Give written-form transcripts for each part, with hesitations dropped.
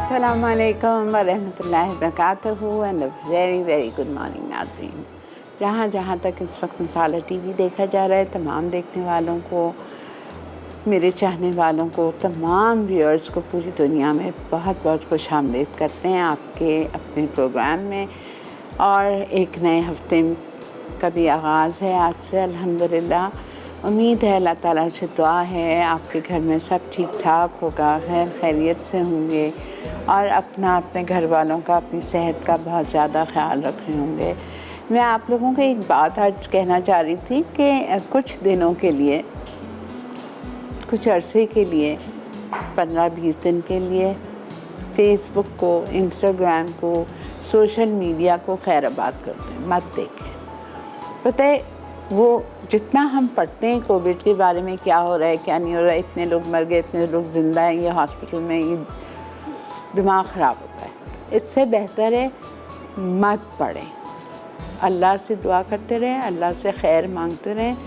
अस्सलामुअलैकुम वरहमतुल्लाहि वबरकातुहू and very very good morning नाज़रीन। जहाँ तक इस वक्त मसाला टीवी देखा जा रहा है, तमाम देखने वालों को, मेरे चाहने वालों को, तमाम व्यूअर्स को पूरी दुनिया में बहुत बहुत खुशामदीद करते हैं आपके अपने प्रोग्राम में। और एक नए हफ्ते का भी आगाज़ है आज से अल्हम्दुलिल्लाह। उम्मीद है, अल्लाह ताला से दुआ है आपके घर में सब ठीक ठाक होगा, खैर खैरियत से होंगे और अपने घर वालों का, अपनी सेहत का बहुत ज़्यादा ख्याल रख रहे होंगे। मैं आप लोगों को एक बात आज कहना चाह रही थी कि कुछ दिनों के लिए, कुछ अरसे के लिए, 15-20 दिन के लिए फ़ेसबुक को, इंस्टाग्राम को, सोशल मीडिया को खैराबाद करते हैं, मत देखें। पता है, वो जितना हम पढ़ते हैं कोविड के बारे में, क्या हो रहा है क्या नहीं हो रहा है, इतने लोग मर गए, इतने लोग ज़िंदा हैं, ये हॉस्पिटल में, ये दिमाग ख़राब होता है। इससे बेहतर है मत पढ़ें, अल्लाह से दुआ करते रहें, अल्लाह से खैर मांगते रहें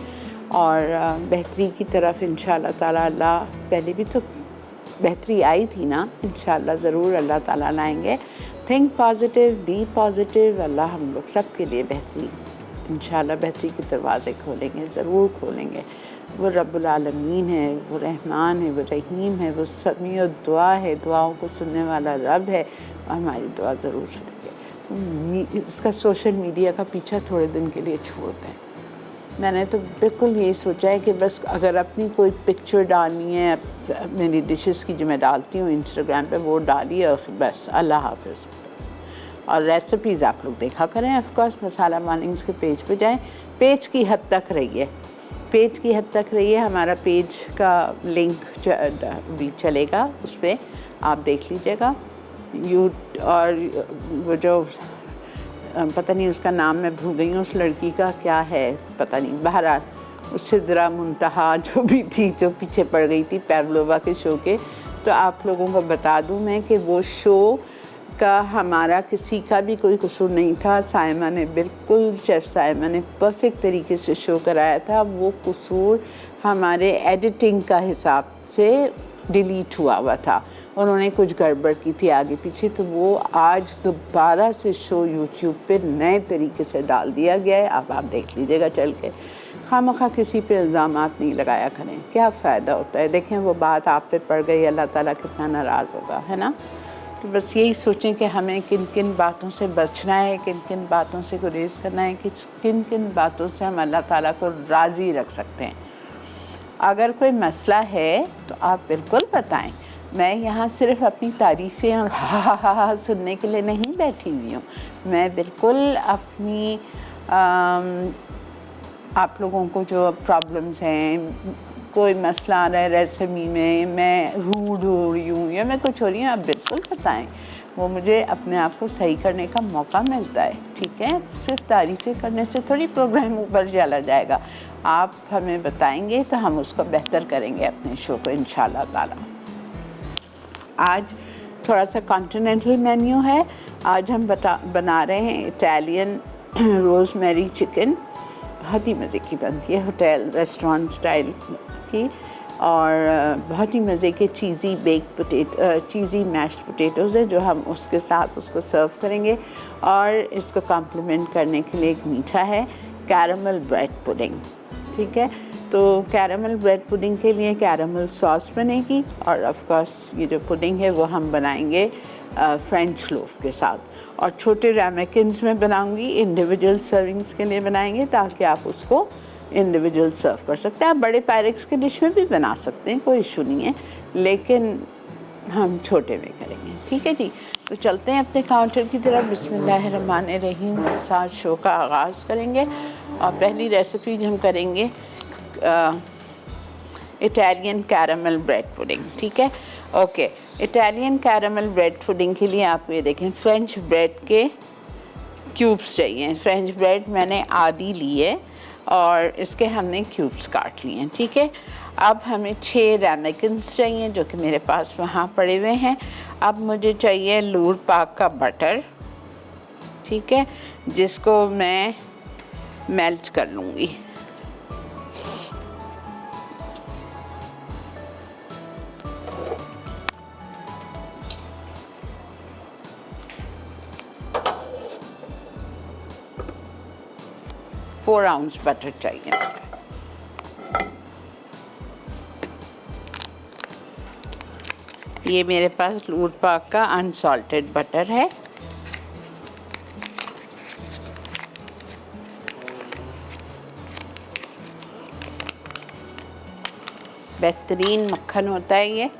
और बेहतरी की तरफ इंशाअल्लाह ताला अल्लाह, पहले भी तो बेहतरी आई थी ना, इंशाअल्लाह ज़रूर अल्लाह ताला लाएंगे। थिंक पॉजिटिव, बी पॉजिटिव, अल्लाह हम लोग सब के लिए बेहतरी, इंशाअल्लाह बेहतरी के दरवाज़े खोलेंगे, ज़रूर खोलेंगे। वो रब्बुल आलमीन है, वो रहमान है, वो रहीम है, वो समीउ दुआ है, दुआओं को सुनने वाला रब है, हमारी दुआ ज़रूर सुनेंगे। इसका सोशल मीडिया का पीछा थोड़े दिन के लिए छोड़ दें। मैंने तो बिल्कुल यही सोचा है कि बस अगर अपनी कोई पिक्चर डालनी है, मेरी डिशेस की जो मैं डालती हूँ इंस्टाग्राम पे, वो डालिए और बस अल्लाह हाफ़िज़। और रेसिपीज़ आप लोग देखा करें, ऑफ कोर्स मसाला मॉर्निंग्स के पेज पे जाएं, पेज की हद तक रहिए, पेज की हद तक रहिए। हमारा पेज का लिंक भी चलेगा, उस पर आप देख लीजिएगा। और वो जो पता नहीं उसका नाम मैं भूल गई हूँ, उस लड़की का क्या है पता नहीं, बहरहाल उस सिदरा मुंतहा जो भी थी, जो पीछे पड़ गई थी पेवलोवा के शो के, तो आप लोगों को बता दूँ मैं कि वो शो का हमारा किसी का भी कोई कसूर नहीं था। साइमा ने बिल्कुल, शेफ़ साइमा ने परफेक्ट तरीके से शो कराया था। वो कसूर हमारे एडिटिंग का हिसाब से डिलीट हुआ था, उन्होंने कुछ गड़बड़ की थी आगे पीछे, तो वो आज दोबारा से शो यूट्यूब पे नए तरीके से डाल दिया गया है। अब आप देख लीजिएगा चल के, खामखा किसी पे इल्ज़ामात नहीं लगाया करें, क्या फ़ायदा होता है। देखें वो बात आप पे पड़ गई, अल्लाह ताला कितना नाराज़ होगा, है ना। तो बस यही सोचें कि हमें किन किन बातों से बचना है, किन किन बातों से गुरेज करना है, कि किन किन बातों से हम अल्लाह ताला को राज़ी रख सकते हैं। अगर कोई मसला है तो आप बिल्कुल बताएं। मैं यहाँ सिर्फ अपनी तारीफ़ें और हा सुनने के लिए नहीं बैठी हुई हूँ। मैं बिल्कुल अपनी आप लोगों को जो प्रॉब्लम्स हैं, कोई मसला आ रहा है रेसिपी में, मैं रूड हो रही हूँ या मैं कुछ हो रही हूँ, आप बिल्कुल बताएं। वो मुझे अपने आप को सही करने का मौका मिलता है, ठीक है। सिर्फ तारीफ़ें करने से थोड़ी प्रोग्राम ऊपर चला जाएगा। आप हमें बताएंगे तो हम उसको बेहतर करेंगे अपने शो को इंशाअल्लाह ताला। आज थोड़ा सा कॉन्टिनेंटल मेन्यू है। आज हम बना रहे हैं इटालियन रोज़मेरी चिकन, बहुत ही मज़े की बनती है, होटल रेस्टोरेंट स्टाइल की, और बहुत ही मज़े के चीज़ी चीज़ी मैश्ड पोटैटोज़ है जो हम उसके साथ उसको सर्व करेंगे। और इसको कॉम्प्लीमेंट करने के लिए एक मीठा है, कैरमल ब्रेड पुडिंग, ठीक है। तो कैरमल ब्रेड पुडिंग के लिए कैरमल सॉस बनेगी, और ऑफ कोर्स ये जो पुडिंग है वो हम बनाएंगे फ्रेंच लोफ के साथ। और छोटे रैमेकिन्स में बनाऊंगी, इंडिविजुअल सर्विंग्स के लिए बनाएंगे ताकि आप उसको इंडिविजुअल सर्व कर सकते हैं। आप बड़े पायरेक्स के डिश में भी बना सकते हैं, कोई इशू नहीं है, लेकिन हम छोटे में करेंगे, ठीक है जी। तो चलते हैं अपने काउंटर की तरफ। बिस्मिल्लाहिर्रहमानिर्रहीम के साथ शो का आगाज़ करेंगे। और पहली रेसिपी हम करेंगे इटालियन कैरमल ब्रेड पुडिंग, ठीक है। Okay, Italian caramel bread pudding के लिए आपको ये देखें, फ्रेंच ब्रेड के क्यूब्स चाहिए। फ्रेंच ब्रेड मैंने आधी ली है और इसके हमने क्यूब्स काट लिए हैं, ठीक है। अब हमें 6 रैमेकिन्स चाहिए जो कि मेरे पास वहाँ पड़े हुए हैं। अब मुझे चाहिए लूर पाक का बटर, ठीक है, जिसको मैं मेल्ट कर लूँगी। 4 आउंस बटर चाहिए मुझे। ये मेरे पास लूट पाक का अनसॉल्टेड बटर है। बेहतरीन मक्खन होता है ये,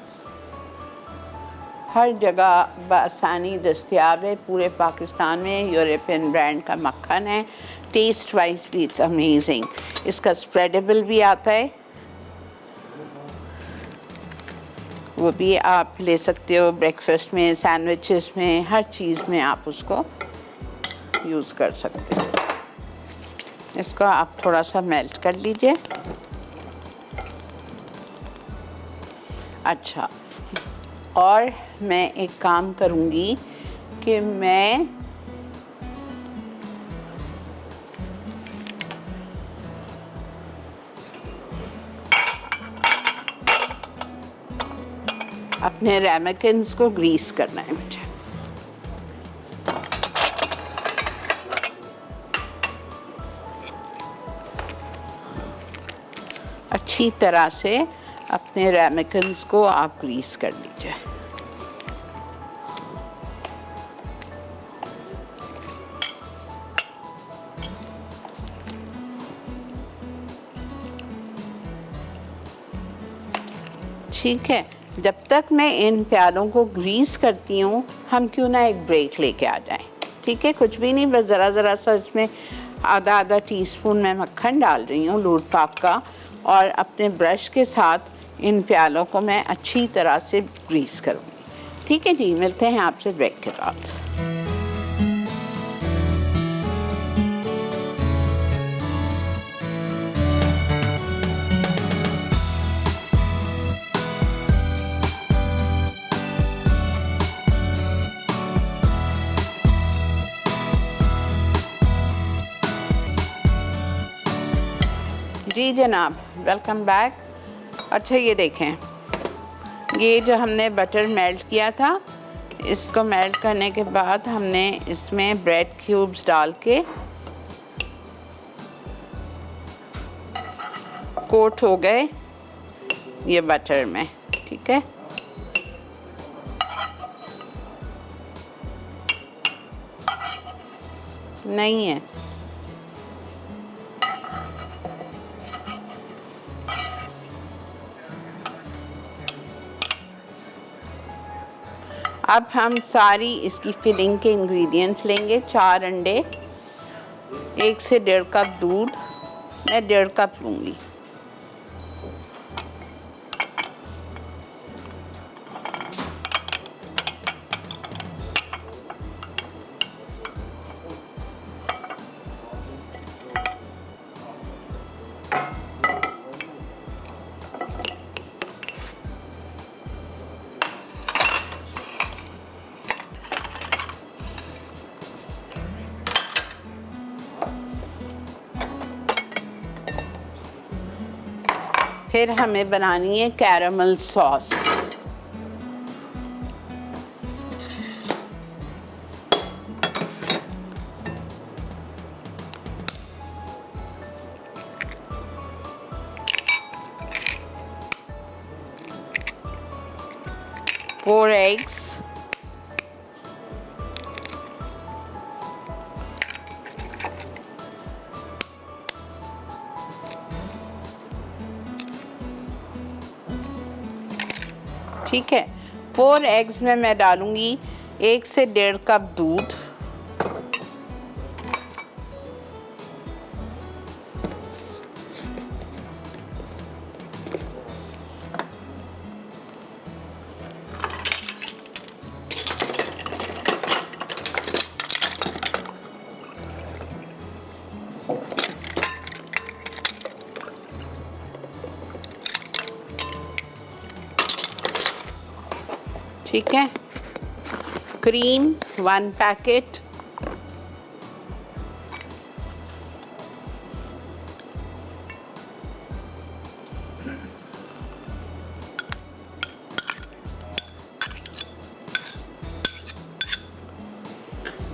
हर जगह बआसानी दस्तयाब है पूरे पाकिस्तान में। यूरोपियन ब्रांड का मक्खन है, टेस्ट वाइज भी इट्स अमेजिंग। इसका स्प्रेडेबल भी आता है, वो भी आप ले सकते हो ब्रेकफास्ट में, सैंडविचेस में, हर चीज़ में आप उसको यूज़ कर सकते हो। इसको आप थोड़ा सा मेल्ट कर लीजिए। अच्छा, और मैं एक काम करूँगी कि मैं अपने रैमेकिन्स को ग्रीस करना है मुझे। अच्छी तरह से अपने रैमेकिन्स को आप ग्रीस कर लीजिए। ठीक है, जब तक मैं इन प्यालों को ग्रीस करती हूँ, हम क्यों ना एक ब्रेक लेके आ जाएं। ठीक है, कुछ भी नहीं, बस ज़रा सा इसमें आधा टीस्पून मैं मक्खन डाल रही हूँ लूट पाक का, और अपने ब्रश के साथ इन प्यालों को मैं अच्छी तरह से ग्रीस करूँगी। ठीक है जी, मिलते हैं आपसे ब्रेक के बाद। जी जनाब, वेलकम बैक। अच्छा, ये देखें, ये जो हमने बटर मेल्ट किया था, इसको मेल्ट करने के बाद हमने इसमें ब्रेड क्यूब्स डाल के कोट हो गए ये बटर में। ठीक है, नहीं है, अब हम सारी इसकी फिलिंग के इंग्रेडिएंट्स लेंगे। 4 अंडे, 1 से 1.5 कप दूध, मैं 1.5 कप लूँगी। फिर हमें बनानी है कैरामल सॉस। फोर एग्स, ठीक है। 4 एग्स में मैं डालूंगी 1 से 1.5 कप दूध, ठीक है। Cream 1 packet,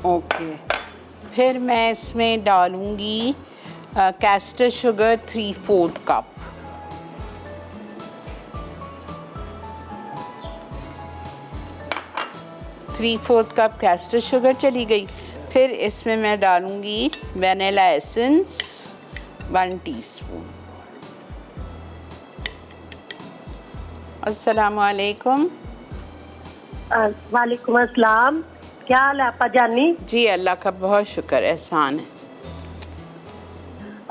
okay. फिर मैं इसमें डालूंगी castor sugar 3/4 cup, three fourth cup castor sugar चली गई। फिर इसमें मैं डालूँगी वनीला एसेंस 1 टीस्पून। अस्सलाम वालेकुम। वालेकुम अस्सलाम। क्या हाल है आपा जानी? जी अल्लाह का बहुत शुक्र, एहसान है।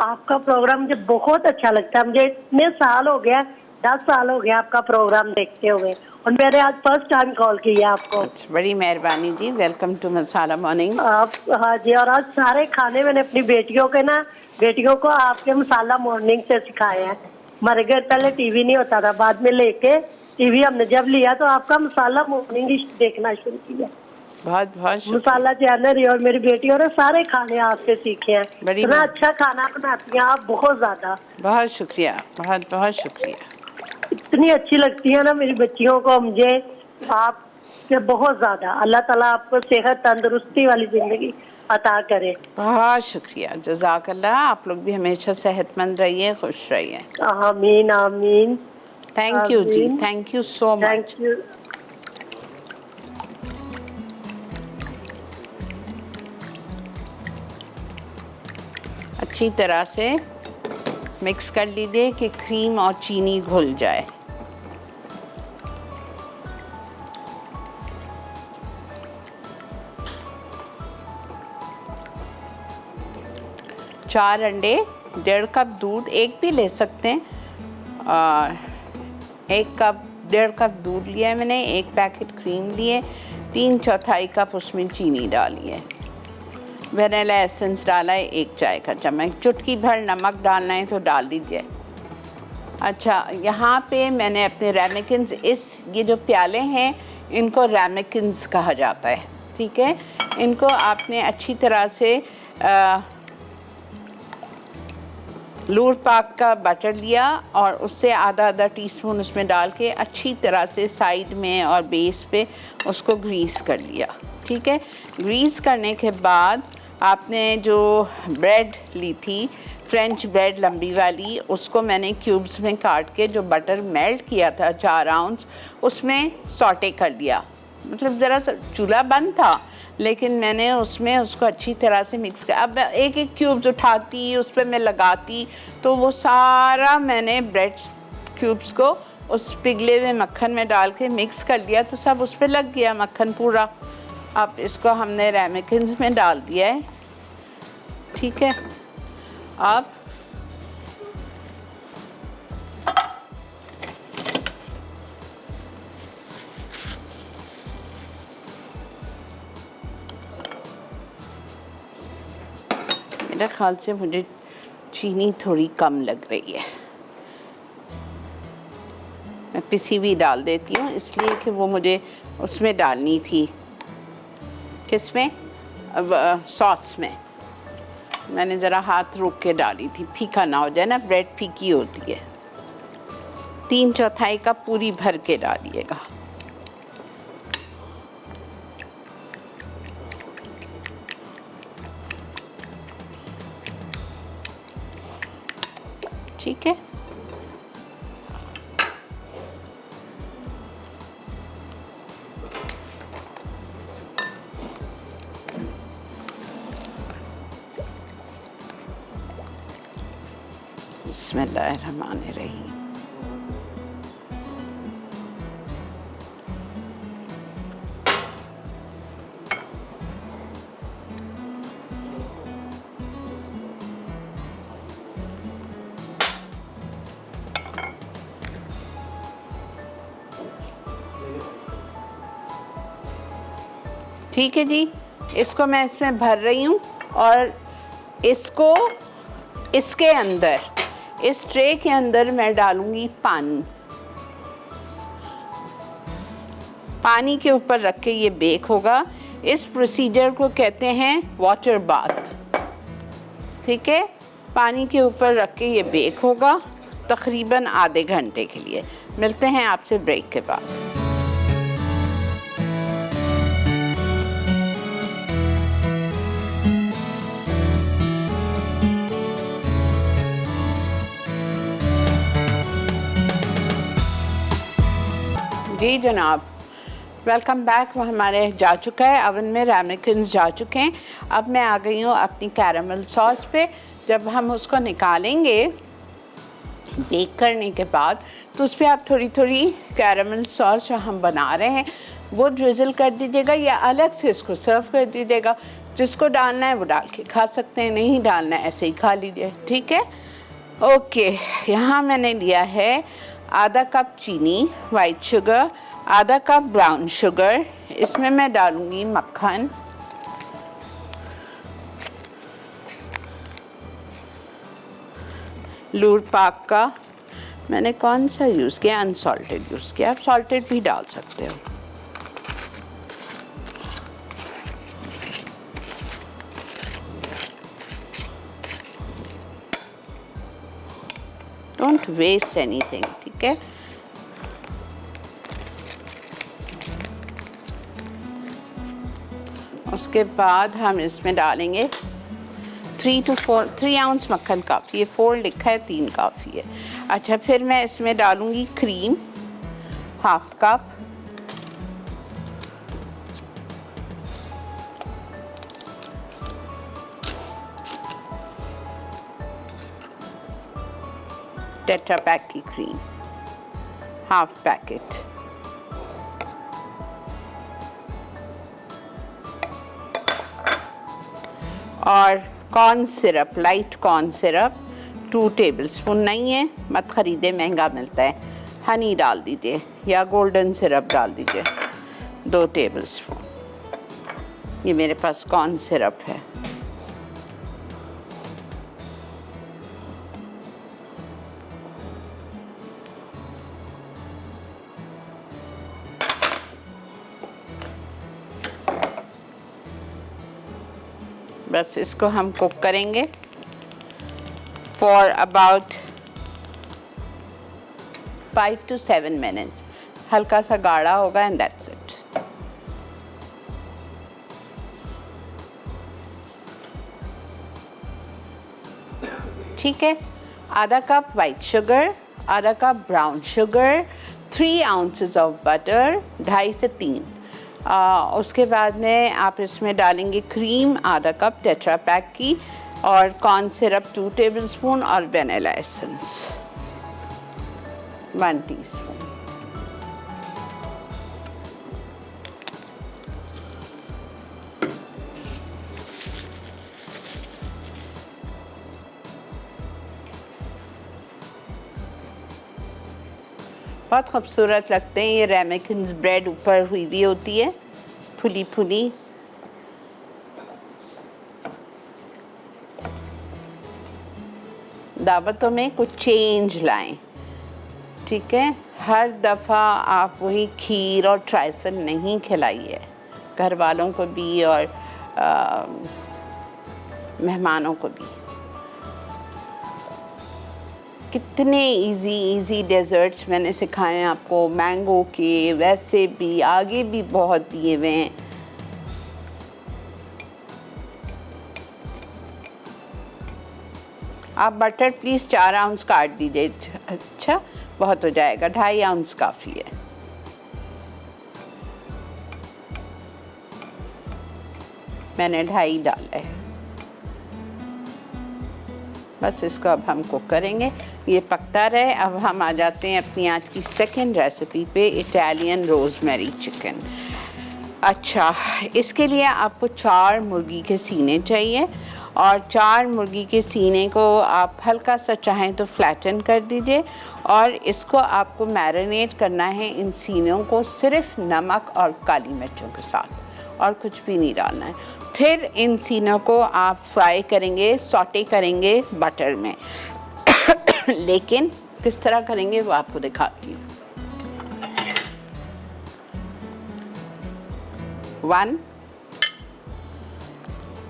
आपका प्रोग्राम मुझे बहुत अच्छा लगता है। मुझे इतने साल हो गया, 10 साल हो गया आपका प्रोग्राम देखते हुए, और मैंने आज फर्स्ट टाइम कॉल किया आपको। अच्छा, बड़ी मेहरबानी जी। Welcome to Masala morning. आप हाँ जी, और आज सारे खाने मैंने अपनी बेटियों को आपके मसाला मॉर्निंग से सिखाए हैं। हमारे घर पहले टीवी नहीं होता था, बाद में लेके टीवी हमने जब लिया तो आपका मसाला मॉर्निंग ही देखना शुरू किया। बहुत बहुत शुक्रिया। मसाला चैनल और मेरी बेटियों ने सारे खाने आपसे सीखे हैं। बड़ी इतना अच्छा खाना बनाती हैं आप, बहुत ज्यादा। बहुत शुक्रिया, बहुत बहुत शुक्रिया। इतनी अच्छी लगती है ना मेरी बच्चियों को, मुझे आपके बहुत ज्यादा। अल्लाह ताला आपको सेहत तंदुरुस्ती वाली जिंदगी अता करे। बहुत शुक्रिया, जज़ाकल्लाह। आप लोग भी हमेशा सेहतमंद रहिए, खुश रहिए। आमीन आमीन। Thank you ji, thank you so much. Thank you. अच्छी तरह से मिक्स कर लीजिए कि क्रीम और चीनी घुल जाए। चार अंडे, 1.5 कप दूध, एक भी ले सकते हैं, और 1.5 कप दूध लिया है मैंने, 1 पैकेट क्रीम लिए, 3/4 कप उसमें चीनी डाली है, वनीला एसेंस डाला है 1 चाय का चम्मच, चुटकी भर नमक डालना है तो डाल दीजिए। अच्छा, यहाँ पे मैंने अपने रेमिकिन्स, ये जो प्याले हैं इनको रेमिकिन्स कहा जाता है, ठीक है। इनको आपने अच्छी तरह से लूर पाक का बटर लिया और उससे आधा टीस्पून उसमें डाल के अच्छी तरह से साइड में और बेस पे उसको ग्रीस कर लिया, ठीक है। ग्रीस करने के बाद आपने जो ब्रेड ली थी, फ्रेंच ब्रेड लंबी वाली, उसको मैंने क्यूब्स में काट के जो बटर मेल्ट किया था 4 आउंस, उसमें सॉटे कर लिया। मतलब ज़रा सा चूल्हा बंद था, लेकिन मैंने उसमें उसको अच्छी तरह से मिक्स किया। अब एक क्यूब्स उठाती, उस पर मैं लगाती, तो वो सारा मैंने ब्रेड क्यूब्स को उस पिघले हुए मक्खन में डाल के मिक्स कर दिया, तो सब उस पर लग गया मक्खन पूरा। अब इसको हमने रेमिकिन्स में डाल दिया है, ठीक है। अब मेरे ख्याल से मुझे चीनी थोड़ी कम लग रही है, मैं पिसी हुई डाल देती हूँ, इसलिए कि वो मुझे उसमें डालनी थी। किसमें? सॉस में। मैंने ज़रा हाथ रोक के डाली थी, फीका ना हो जाए ना, ब्रेड फीकी होती है। 3/4 कप पूरी भर के डालिएगा। ठीक है। बिस्मिल्लाहिर्रहमानिर्रहीम। ठीक है जी, इसको मैं इसमें भर रही हूँ और इसको इसके अंदर, इस ट्रे के अंदर मैं डालूंगी पानी। पानी के ऊपर रख के ये बेक होगा। इस प्रोसीजर को कहते हैं वाटर बाथ, ठीक है। पानी के ऊपर रख के ये बेक होगा तकरीबन आधे घंटे के लिए। मिलते हैं आपसे ब्रेक के बाद। जी जनाब, वेलकम बैक। वो हमारे जा चुका है ओवन में, रामेकिन्स जा चुके हैं। अब मैं आ गई हूँ अपनी कैरामल सॉस पे। जब हम उसको निकालेंगे बेक करने के बाद, तो उस पर आप थोड़ी थोड़ी कैरामल सॉस जो हम बना रहे हैं वो ड्रिज़ल कर दीजिएगा, या अलग से इसको सर्व कर दीजिएगा। जिसको डालना है वो डाल के खा सकते हैं, नहीं डालना है ऐसे ही खा लीजिए, ठीक है। ओके, यहाँ मैंने लिया है आधा कप चीनी वाइट शुगर, आधा कप ब्राउन शुगर। इसमें मैं डालूँगी मक्खन, लूर पाक का मैंने कौन सा यूज़ किया, अनसॉल्टेड यूज़ किया, आप सॉल्टेड भी डाल सकते हो। डोंट वेस्ट एनीथिंग, ठीक है। उसके बाद हम इसमें डालेंगे 3 आउंस मक्खन काफ़ी है, 4 लिखा है, 3 काफ़ी है। अच्छा, फिर मैं इसमें डालूँगी cream half cup, tetra pack की क्रीम हाफ पैकेट, और corn syrup, light corn syrup 2 tablespoon, नहीं है मत ख़रीदे, महंगा मिलता है। हनी डाल दीजिए या गोल्डन सिरप डाल दीजिए 2 टेबलस्पून। ये मेरे पास कॉर्न सिरप है। बस इसको हम कुक करेंगे फॉर अबाउट 5 to 7 मिनट्स। हल्का सा गाढ़ा होगा एंड दैट्स इट। ठीक है, आधा कप वाइट शुगर, आधा cup brown sugar, 3 ounces of butter, 2.5 से 3। उसके बाद में आप इसमें डालेंगे क्रीम आधा कप टेट्रा पैक की, और कॉर्न सिरप 2 टेबलस्पून, और वनीला एसेंस 1 टीस्पून। बहुत खूबसूरत लगते हैं ये रामेकिन्स ब्रेड, ऊपर हुई भी होती है फुली फुली। दावतों में कुछ चेंज लाएं, ठीक है। हर दफ़ा आप वही खीर और ट्राइफल नहीं खिलाइए घर वालों को भी और मेहमानों को भी। कितने इजी डेजर्ट्स मैंने सिखाए हैं आपको, मैंगो के, वैसे भी आगे भी बहुत दिए हुए हैं। आप बटर प्लीज़ 4 आउंस काट दीजिए। अच्छा, बहुत हो जाएगा, 2.5 आउंस काफ़ी है। मैंने 2.5 डाला है। बस इसको अब हम कुक करेंगे, ये पकता रहे। अब हम आ जाते हैं अपनी आज की सेकंड रेसिपी पे, इटालियन रोज़मेरी चिकन। अच्छा, इसके लिए आपको 4 मुर्गी के सीने चाहिए, और 4 मुर्गी के सीने को आप हल्का सा चाहें तो फ्लैटन कर दीजिए, और इसको आपको मैरिनेट करना है इन सीनों को सिर्फ नमक और काली मिर्चों के साथ, और कुछ भी नहीं डालना है। फिर इन सीनों को आप फ्राई करेंगे, सॉटे करेंगे बटर में लेकिन किस तरह करेंगे वो आपको दिखाती हूँ। 1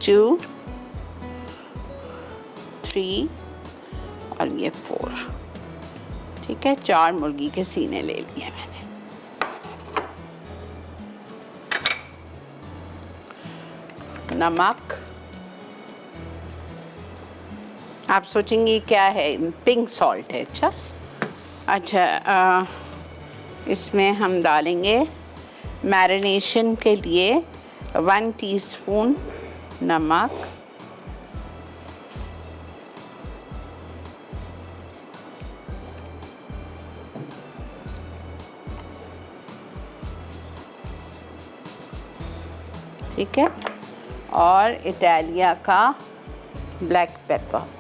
2 3 और ये 4, ठीक है। 4 मुर्गी के सीने ले लिए मैंने। नमक, आप सोचेंगे क्या है, पिंक सॉल्ट है। अच्छा, इसमें हम डालेंगे मैरिनेशन के लिए 1 टीस्पून नमक, ठीक है, और इटालिया का ब्लैक पेपर,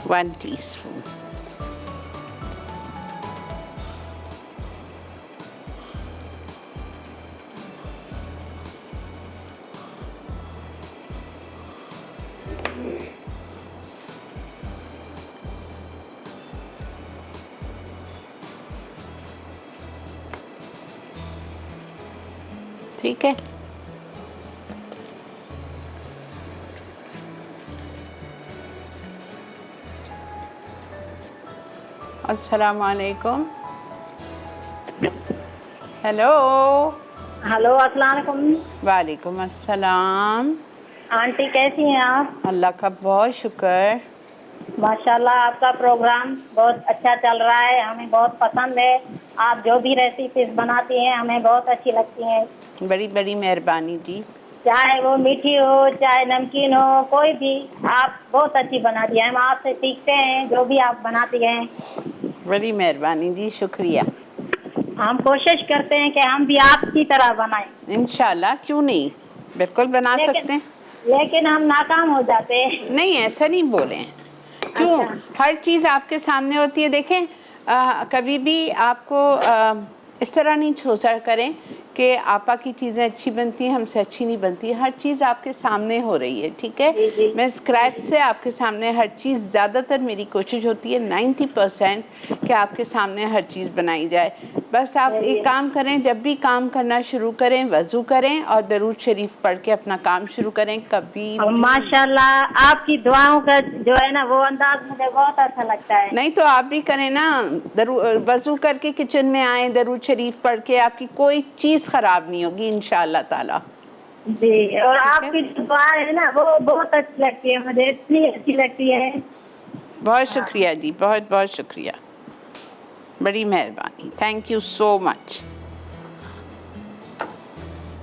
वन टीस्पून, ठीक है। अस्सलाम वालेकुम। हेलो। हेलो, अस्सलाम वालेकुम। वालेकुम अस्सलाम। आंटी कैसी हैं आप? अल्लाह का बहुत शुक्र। माशाल्लाह, आपका प्रोग्राम बहुत अच्छा चल रहा है, हमें बहुत पसंद है। आप जो भी रेसिपीज बनाती हैं हमें बहुत अच्छी लगती हैं। बड़ी बड़ी मेहरबानी जी। चाहे वो मीठी हो चाहे नमकीन हो, कोई भी आप बहुत अच्छी बनाती हैं। हम आपसे सीखते हैं जो भी आप बनाती हैं। बड़ी मेहरबानी जी, शुक्रिया। हम कोशिश करते हैं कि हम भी आपकी तरह बनाएं। इंशाल्लाह, क्यों नहीं, बिल्कुल बना सकते हैं। लेकिन हम नाकाम हो जाते हैं। नहीं, ऐसा नहीं बोले, क्यों? अच्छा। हर चीज़ आपके सामने होती है। देखें, कभी भी आपको इस तरह नहीं सोचा करें कि आपा की चीज़ें अच्छी बनती हैं, हमसे अच्छी नहीं बनती। हर चीज़ आपके सामने हो रही है, ठीक है। जी, जी। मैं स्क्रैच से आपके सामने हर चीज़, ज़्यादातर मेरी कोशिश होती है 90% कि आपके सामने हर चीज़ बनाई जाए। बस आप एक काम करें, जब भी काम करना शुरू करें वज़ू करें और दरूद शरीफ पढ़ के अपना काम शुरू करें। कभी और माशाल्लाह आपकी दुआओं का जो है ना वो अंदाज मुझे बहुत अच्छा लगता है। नहीं तो आप भी करें ना, वज़ू करके किचन में आए, दरूद शरीफ पढ़ के, आपकी कोई चीज़ ख़राब नहीं होगी इंशाअल्लाह ताला। जी, और आपकी दुआ है ना वो बहुत अच्छी लगती है मुझे, इतनी अच्छी लगती है। बहुत शुक्रिया जी, बहुत बहुत शुक्रिया, बड़ी मेहरबानी, थैंक यू सो मच।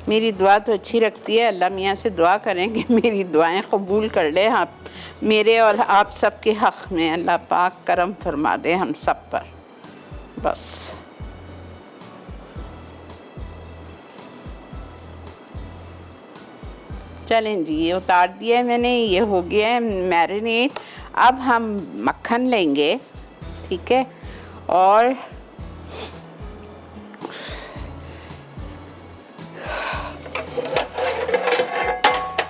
मेरी दुआ तो अच्छी रखती है। अल्लाह मियाँ से दुआ करें कि मेरी दुआएं कबूल कर ले, आप मेरे और आप सब के हक़ में अल्लाह पाक करम फरमा दे हम सब पर। बस चलें जी, ये उतार दिया है मैंने, ये हो गया है मैरिनेट। अब हम मक्खन लेंगे, ठीक है, और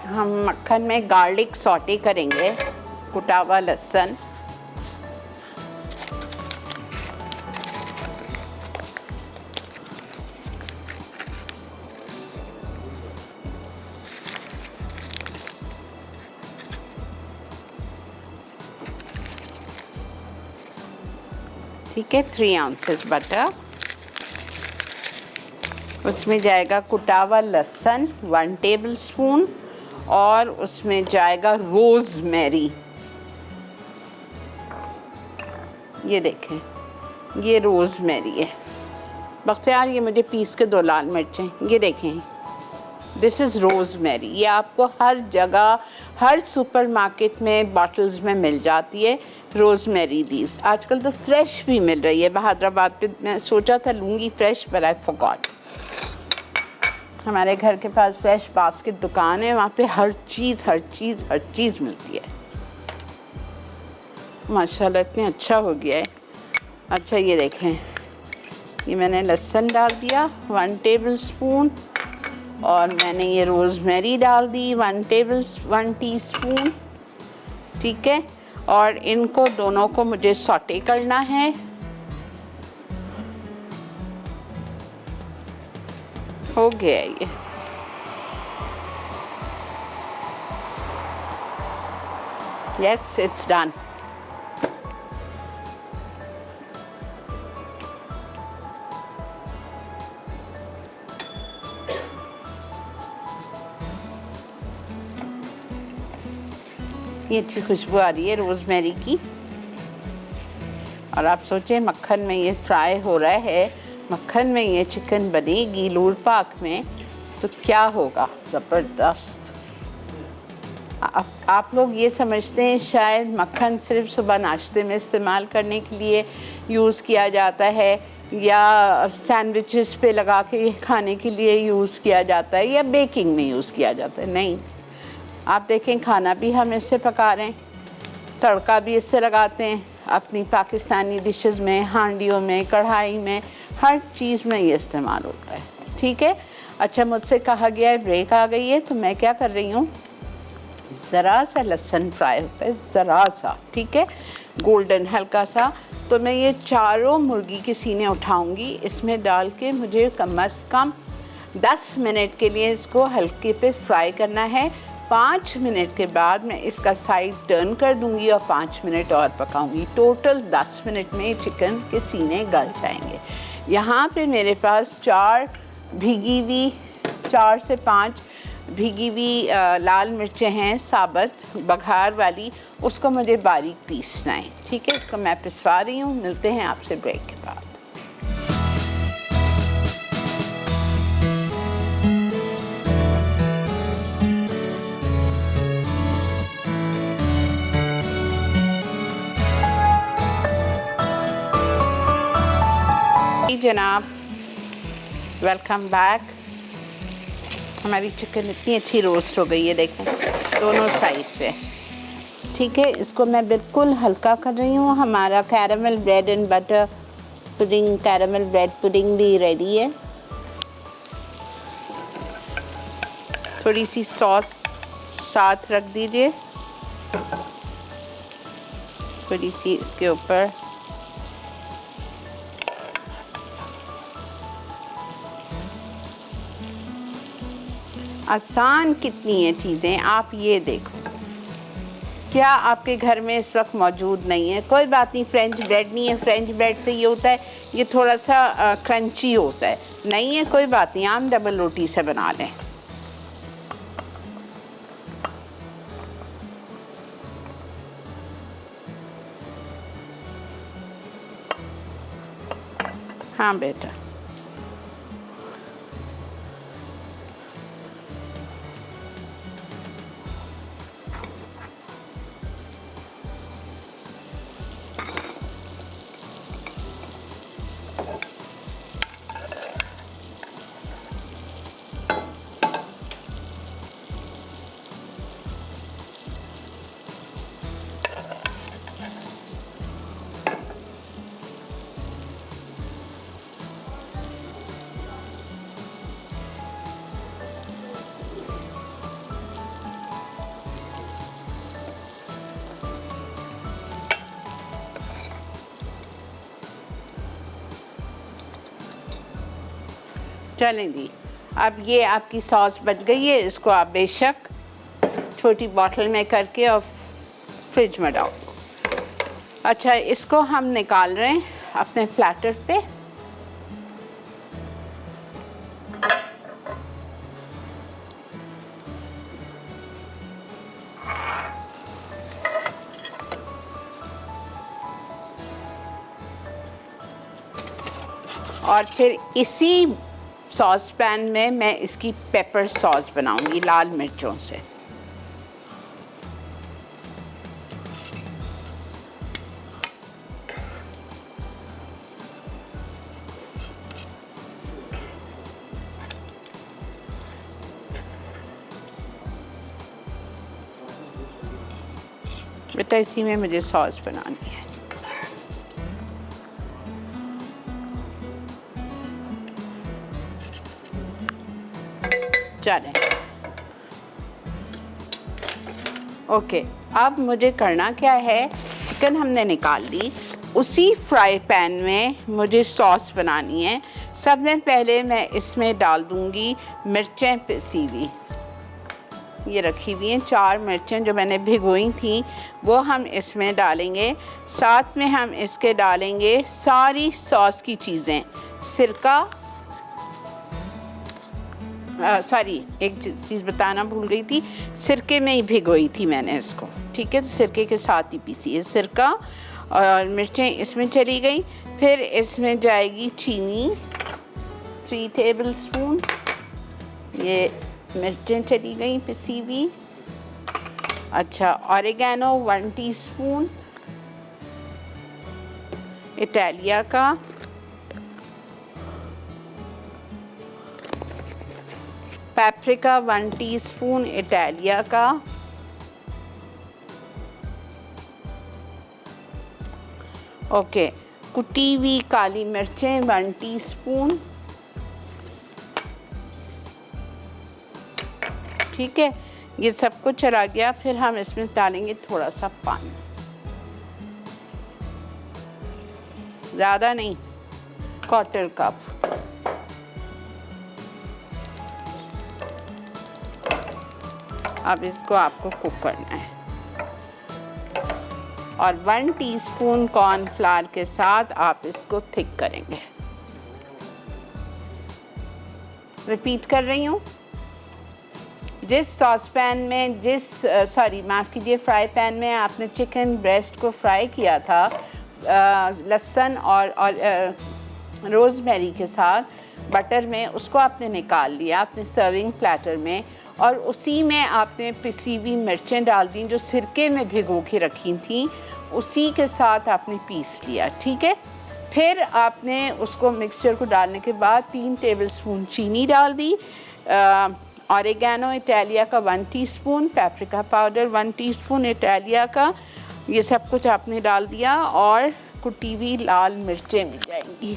हम मक्खन में गार्लिक सौटे करेंगे, कुटा हुआ लहसुन, ठीक है, 3 ounces बटर, उसमें जाएगा कुटा हुआ लहसुन 1 टेबलस्पून, और उसमें जाएगा रोज़मेरी। ये देखें, ये रोज़मेरी है। बख्तियार, ये मुझे पीस के 2 लाल मिर्चें, ये देखें, दिस इज़ रोज़मेरी। ये आपको हर जगह, हर सुपरमार्केट में बॉटल्स में मिल जाती है रोज़मेरी लीव्स। आजकल तो फ्रेश भी मिल रही है। हैदराबाद पे मैं सोचा था लूँगी फ्रेश, पर आई फॉरगॉट। हमारे घर के पास फ्रेश बास्केट दुकान है, वहाँ पे हर चीज़ मिलती है। माशाल्लाह इतने अच्छा हो गया है। अच्छा, ये देखें, ये मैंने लहसुन डाल दिया 1 टेबलस्पून, और मैंने ये रोज़मेरी डाल दी 1 टीस्पून, ठीक है। और इनको दोनों को मुझे सौटे करना है। हो गया ये। Yes, it's done. कितनी अच्छी खुशबू आ रही है रोज़मेरी की। और आप सोचें मक्खन में ये फ्राई हो रहा है, मक्खन में ये चिकन बनेगी लूर पाक में, तो क्या होगा, ज़बरदस्त। आप लोग ये समझते हैं शायद मक्खन सिर्फ सुबह नाश्ते में इस्तेमाल करने के लिए यूज़ किया जाता है या सैंडविचेस पे लगा के खाने के लिए यूज़ किया जाता है या बेकिंग में यूज़ किया जाता है। नहीं, आप देखें खाना भी हम इससे पका रहे हैं, तड़का भी इससे लगाते हैं अपनी पाकिस्तानी डिशेस में, हांडियों में, कढ़ाई में, हर चीज़ में ये इस्तेमाल होता है। ठीक है, अच्छा मुझसे कहा गया है ब्रेक आ गई है, तो मैं क्या कर रही हूँ, ज़रा सा लहसुन फ्राई होता है, ज़रा सा, ठीक है, गोल्डन हल्का सा। तो मैं ये चारों मुर्गी के सीने उठाऊंगी, इसमें डाल के मुझे कम से कम 10 मिनट के लिए इसको हल्के पे फ्राई करना है। 5 मिनट के बाद मैं इसका साइड टर्न कर दूंगी और 5 मिनट और पकाऊंगी। टोटल 10 मिनट में चिकन के सीने गल जाएंगे। यहाँ पे मेरे पास 4 से 5 भीगी हुई लाल मिर्चें हैं साबुत बघार वाली, उसको मुझे बारीक पीसना है। ठीक है, इसको मैं पिसवा रही हूँ। मिलते हैं आपसे ब्रेक के बाद। जनाब, वेलकम बैक। हमारी चिकन इतनी अच्छी रोस्ट हो गई है, देखें दोनों साइड से। ठीक है, इसको मैं बिल्कुल हल्का कर रही हूँ। हमारा caramel bread and butter pudding, caramel bread pudding भी रेडी है। थोड़ी सी सॉस साथ रख दीजिए, थोड़ी सी इसके ऊपर। आसान कितनी है चीज़ें, आप ये देखो। क्या आपके घर में इस वक्त मौजूद नहीं है? कोई बात नहीं, फ्रेंच ब्रेड नहीं है, फ्रेंच ब्रेड से ये होता है, ये थोड़ा सा क्रंची होता है। नहीं है, कोई बात नहीं, आम डबल रोटी से बना लें। हाँ बेटा, चलें जी, अब ये आपकी सॉस बच गई है। इसको आप बेशक छोटी बॉटल में करके और फ्रिज में डाल दो। अच्छा, इसको हम निकाल रहे हैं अपने प्लेटर पे। और फिर इसी सॉस पैन में मैं इसकी पेपर सॉस बनाऊंगी लाल मिर्चों से। बेटा, इसी में मुझे सॉस बनानी है। चलें, ओके। अब मुझे करना क्या है, चिकन हमने निकाल ली, उसी फ्राई पैन में मुझे सॉस बनानी है। सबसे पहले मैं इसमें डाल दूंगी मिर्चें पिसी हुई, ये रखी हुई हैं 4 मिर्चें जो मैंने भिगोई थी, वो हम इसमें डालेंगे। साथ में हम इसके डालेंगे सारी सॉस की चीज़ें, सिरका, सॉरी, एक चीज़ बताना भूल गई थी, सिरके में ही भिगोई थी मैंने इसको, ठीक है। तो सिरके के साथ ही पीसी है, सिरका और मिर्चें इसमें चली गई। फिर इसमें जाएगी चीनी 3 टेबलस्पून, ये मिर्चें चली गई पिसी हुई। अच्छा, ऑरिगेनो 1 टीस्पून इटालिया का, पेपरिका 1 टीस्पून इटालिया का, ओके, कुटी हुई काली मिर्चें 1 टीस्पून, ठीक है। ये सब कुछ चला गया। फिर हम इसमें डालेंगे थोड़ा सा पानी, ज़्यादा नहीं, 1/4 कप। अब इसको आपको कुक करना है और 1 टीस्पून कॉर्नफ्लावर के साथ आप इसको थिक करेंगे। रिपीट कर रही हूँ, जिस सॉस पैन में माफ़ कीजिए, फ्राई पैन में आपने चिकन ब्रेस्ट को फ्राई किया था लहसुन और रोज़मेरी के साथ बटर में, उसको आपने निकाल लिया अपने सर्विंग प्लेटर में और उसी में आपने पिसी हुई मिर्चें डाल दी जो सिरके में भिगो के रखी थी, उसी के साथ आपने पीस लिया, ठीक है। फिर आपने उसको मिक्सचर को डालने के बाद 3 टेबलस्पून चीनी डाल दी, ऑरिगेनो इटालिया का 1 teaspoon, paprika powder 1 teaspoon Italia का, ये सब कुछ आपने डाल दिया और कुटी हुई लाल मिर्चें भी जाएंगी,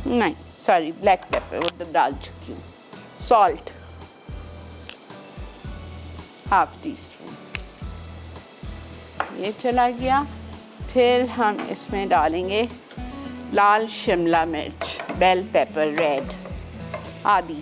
नहीं सॉरी ब्लैक पेपर वो तो डाल चुकी हूँ, सॉल्ट 1/2 टीस्पून, ये चला गया। फिर हम इसमें डालेंगे लाल शिमला मिर्च, बेल पेपर रेड आदि,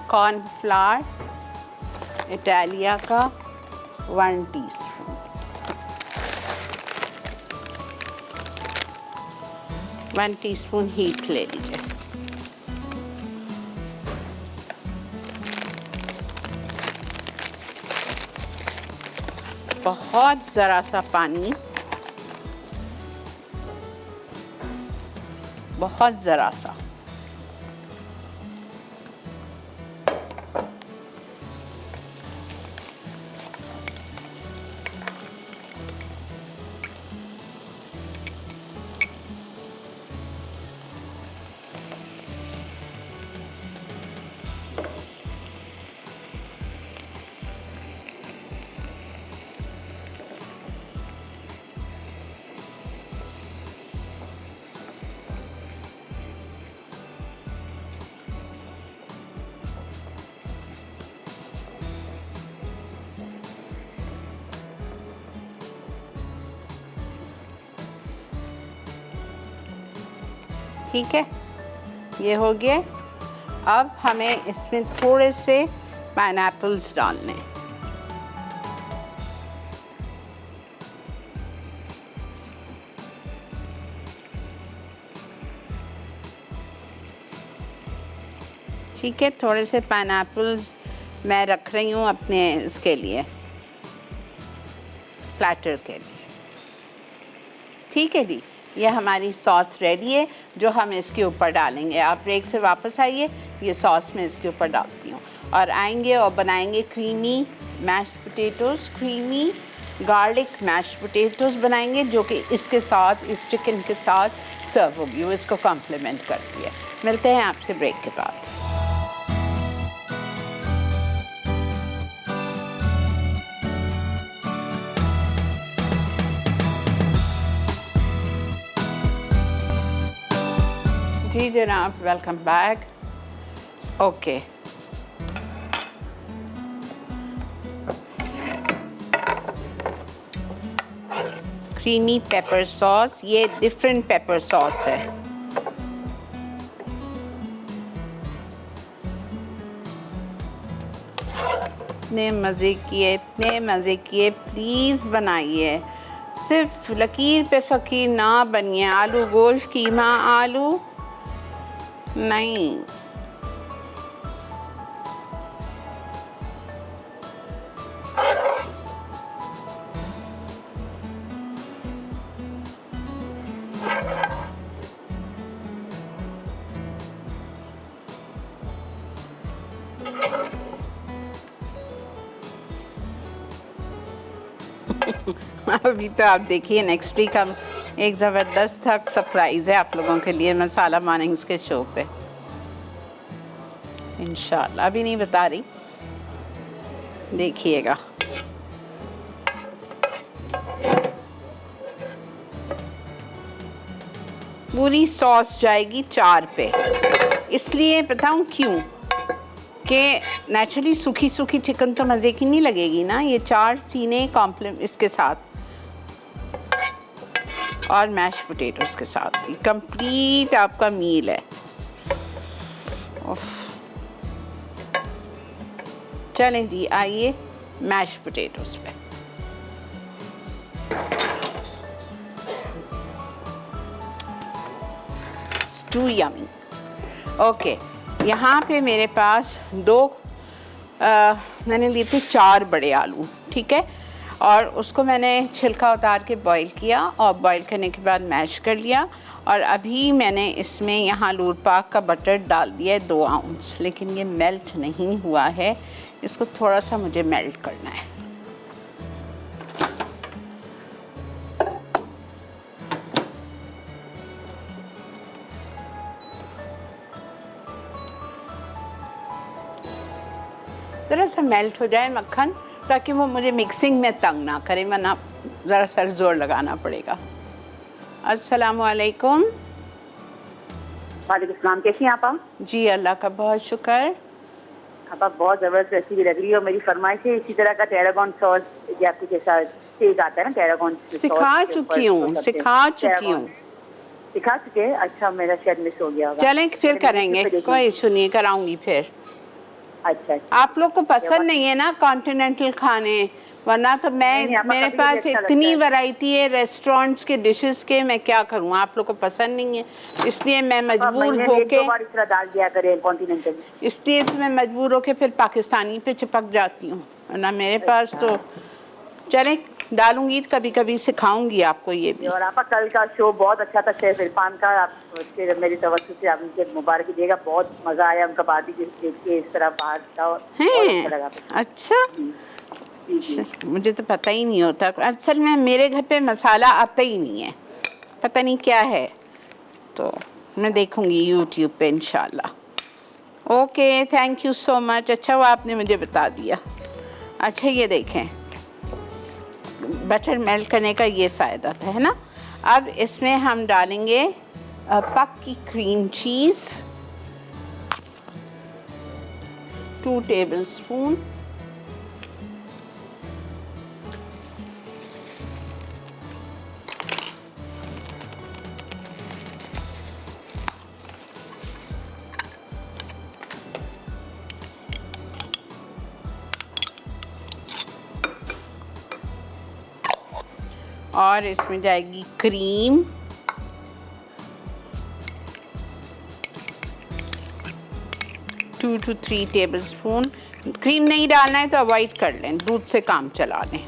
कॉर्नफ्लावर इटालिया का 1 टीस्पून, 1 टीस्पून हीट ले लीजिए। बहुत ज़रा सा पानी, बहुत ज़रा सा, ठीक है, ये हो गया। अब हमें इसमें थोड़े से पाइनएप्पल्स डालने हैं, ठीक है। थोड़े से पाइनएप्पल्स मैं रख रही हूँ अपने इसके लिए, प्लेटर के लिए, ठीक है जी। ये हमारी सॉस रेडी है जो हम इसके ऊपर डालेंगे। आप ब्रेक से वापस आइए, ये सॉस मैं इसके ऊपर डालती हूँ और आएंगे और बनाएंगे creamy mashed potatoes, creamy garlic mashed potatoes बनाएंगे, जो कि इसके साथ, इस चिकन के साथ सर्व होगी, वो इसको कॉम्प्लीमेंट करती है। मिलते हैं आपसे ब्रेक के बाद। जी जनाब, welcome back. Okay, creamy paper sauce, ये डिफरेंट पेपर सॉस है, इतने मज़े किए, प्लीज़ बनाइए। सिर्फ लकीर पे फ़कीर ना बनिए। आलू गोश्त कीमा आलू नहीं। अभी तो आप देखिए नेक्स्ट वीक हम एक ज़बरदस्त सरप्राइज़ है आप लोगों के लिए मसाला मॉर्निंग्स के शो पे इंशाल्लाह। अभी नहीं बता रही, देखिएगा। पूरी सॉस जाएगी 4 पे, इसलिए बताऊं क्यों कि नेचुरली सूखी सूखी चिकन तो मज़े की नहीं लगेगी ना। ये 4 सीने कॉम्प्लीमेंट इसके साथ और मैश पोटैटोस के साथ ये कंप्लीट आपका मील है। चलें जी, आइए मैश पोटैटोस पे। Too yummy. ओके, यहाँ पे मेरे पास मैंने लिए थे 4 बड़े आलू, ठीक है, और उसको मैंने छिलका उतार के बॉईल किया और बॉईल करने के बाद मैश कर लिया। और अभी मैंने इसमें यहाँ लूर पाक का बटर डाल दिया है 2 आउंस, लेकिन ये मेल्ट नहीं हुआ है, इसको थोड़ा सा मुझे मेल्ट करना है। ज़रा सा मेल्ट हो जाए मक्खन, ताकि वो मुझे मिक्सिंग में तंग ना करे, वरना ज़रा सर जोर लगाना पड़ेगा। अस्सलाम वालेकुम। वालेकुम सलाम। कैसी हैं आप? जी अल्लाह का बहुत शुक्र। आप बहुत ज़बरदस्त रेसिपी लग रही है और मेरी फरमाइश है इसी तरह का टेरागोन सॉस जो आपके जैसा तेज आता है ना, टेरागोन सिखा चुकी हूँ। अच्छा, मेरा शायद मिस हो गया होगा। चलें फिर करेंगे, कोई इशू नहीं, कराऊंगी फिर। अच्छा, आप लोग को पसंद नहीं है ना कॉन्टिनेंटल खाने, वरना तो मेरे पास इतनी वैरायटी है रेस्टोरेंट्स के डिशेस के, मैं क्या करूँ। आप लोग को पसंद नहीं है, इसलिए मैं मजबूर होके फिर पाकिस्तानी पे चिपक जाती हूँ, वरना मेरे पास तो चले डालूंगी, कभी कभी सिखाऊंगी आपको ये भी। और आपका कल का शो बहुत अच्छा था, शेफ इरफान का, आप मेरी तवज्जो से आप उनके मुबारक दीजिएगा। बहुत मज़ा आया उनका पार्टी देख के, इस तरह बाहर था, अच्छा लगा। अच्छा, मुझे तो पता ही नहीं होता। असल में मेरे घर पे मसाला आता ही नहीं है, पता नहीं क्या है, तो मैं देखूंगी यूट्यूब पे इंशाल्लाह। Okay, thank you so much. अच्छा हुआ आपने मुझे बता दिया। अच्छा, ये देखें बटर मेल्ट करने का ये फ़ायदा था, है ना। अब इसमें हम डालेंगे पक्की क्रीम चीज़ 2 टेबलस्पून, और इसमें जाएगी cream, two to 3 tablespoon. Cream नहीं डालना है तो अवॉइड कर लें, दूध से काम चला लें,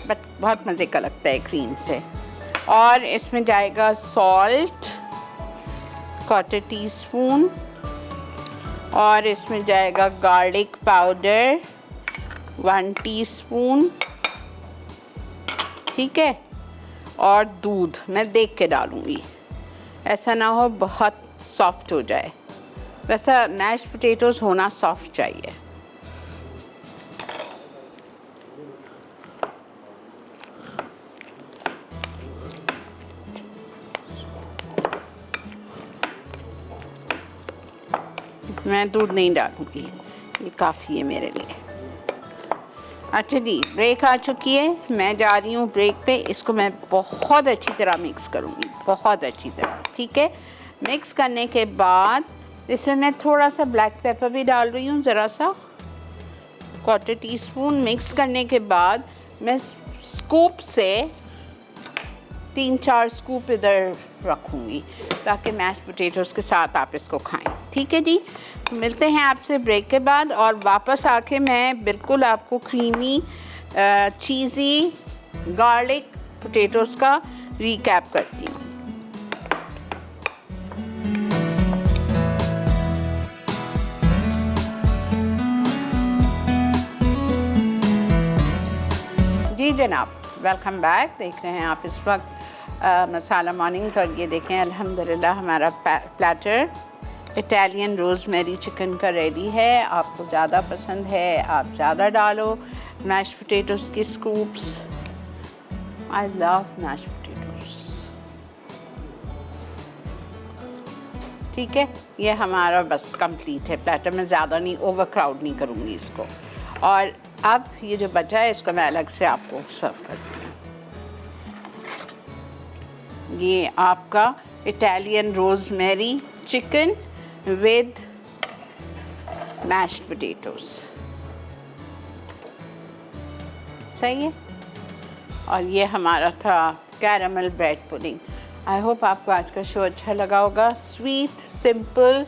बट बहुत मज़े का लगता है क्रीम से। और इसमें जाएगा सॉल्ट 1/4 टीस्पून, और इसमें जाएगा गार्लिक पाउडर 1 टीस्पून, ठीक है। और दूध मैं देख के डालूँगी, ऐसा ना हो बहुत सॉफ्ट हो जाए, वैसा मैश पोटैटोस होना सॉफ्ट चाहिए। मैं दूध नहीं डालूँगी, ये काफ़ी है मेरे लिए। अच्छा जी, ब्रेक आ चुकी है, मैं जा रही हूँ ब्रेक पे। इसको मैं बहुत अच्छी तरह मिक्स करूँगी, बहुत अच्छी तरह, ठीक है। मिक्स करने के बाद इसमें मैं थोड़ा सा ब्लैक पेपर भी डाल रही हूँ, ज़रा सा 1/4 टीस्पून। मिक्स करने के बाद मैं स्कूप से 3-4 स्कूप इधर रखूँगी ताकि मैश पोटैटोज़ के साथ आप इसको खाएं। ठीक है जी, मिलते हैं आपसे ब्रेक के बाद और वापस आके मैं बिल्कुल आपको क्रीमी चीज़ी गार्लिक पोटैटोज़ का रिकैप करती हूँ। जी जनाब, वेलकम बैक। देख रहे हैं आप इस वक्त मसाला मॉर्निंग्स और ये देखें अल्हम्दुलिल्लाह हमारा प्लेटर इटालियन रोज़मेरी चिकन का रेडी है। आपको ज़्यादा पसंद है आप ज़्यादा डालो। मैश पोटैटोज़ की scoops, I love mash potatoes. ठीक है, ये हमारा बस कंप्लीट है प्लेटर। मैं ज़्यादा नहीं ओवर क्राउड नहीं करूँगी इसको। और अब ये जो बचा है इसको मैं अलग से आपको सर्व करती हूँ। ये आपका Italian rosemary chicken with mashed potatoes, सही है। और ये हमारा था caramel bread pudding. I hope आपको आज का शो अच्छा लगा होगा। स्वीट, सिंपल